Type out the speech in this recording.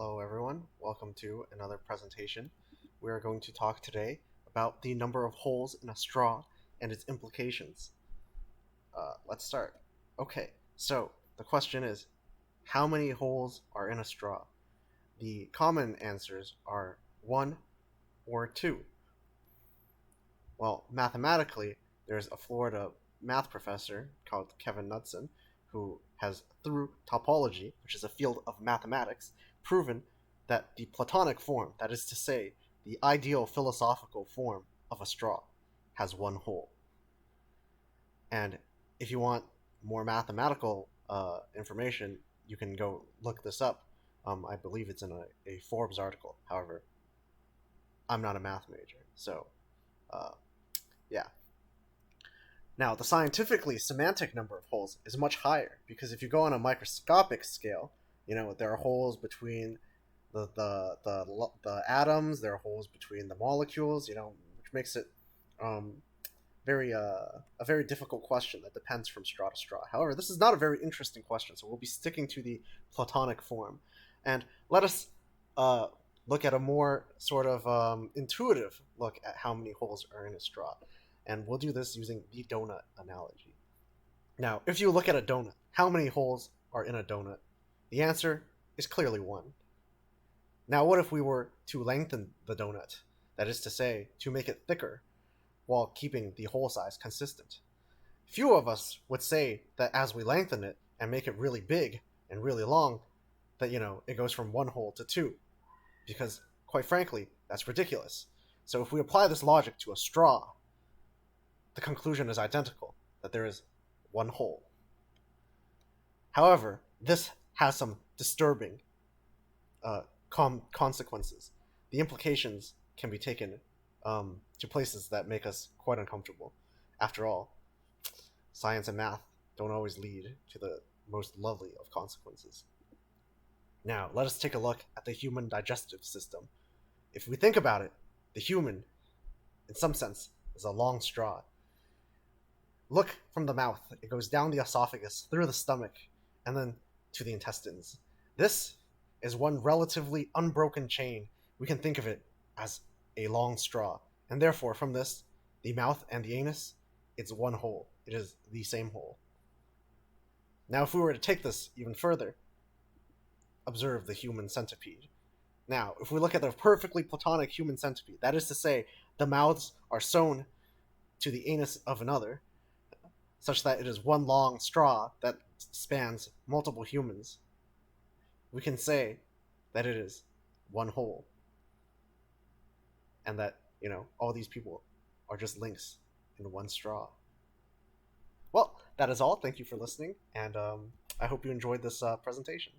Hello, everyone. Welcome to another presentation. We are going to talk today about the number of holes in a straw and its implications. Let's start. Okay, so the question is, how many holes are in a straw? The common answers are one or two. Well, mathematically, there's a Florida math professor called Kevin Knudsen who has, through topology, which is a field of mathematics, proven that the Platonic form, that is to say, the ideal philosophical form of a straw, has one hole. And if you want more mathematical information, you can go look this up. I believe it's in a Forbes article. However, I'm not a math major, so uh, yeah. Now, the scientifically semantic number of holes is much higher because if you go on a microscopic scale, there are holes between the atoms, there are holes between the molecules, which makes it um, a very difficult question that depends from straw to straw. However, this is not a very interesting question, so we'll be sticking to the Platonic form, and let us uh, look at a more sort of intuitive look at how many holes are in a straw, and we'll do this using the donut analogy. Now, if you look at a donut, how many holes are in a donut? The answer is clearly one. Now, what if we were to lengthen the donut? That is to say, to make it thicker while keeping the hole size consistent. Few of us would say that as we lengthen it and make it really big and really long, that it goes from one hole to two, because quite frankly, that's ridiculous. So if we apply this logic to a straw, the conclusion is identical, that there is one hole. However, this has some disturbing uh, consequences. The implications can be taken to places that make us quite uncomfortable. After all, science and math don't always lead to the most lovely of consequences. Now, let us take a look at the human digestive system. If we think about it, the human, in some sense, is a long straw. Look from the mouth, it goes down the esophagus, through the stomach, and then to the intestines. This is one relatively unbroken chain. We can think of it as a long straw. And therefore, from this, the mouth and the anus, it's one hole. It is the same hole. Now, if we were to take this even further, observe the human centipede. Now, if we look at the perfectly platonic human centipede, that is to say, the mouths are sewn to the anus of another, such that it is one long straw that spans multiple humans, we can say that it is one hole. And that, all these people are just links in one straw. Well, that is all. Thank you for listening, and I hope you enjoyed this presentation.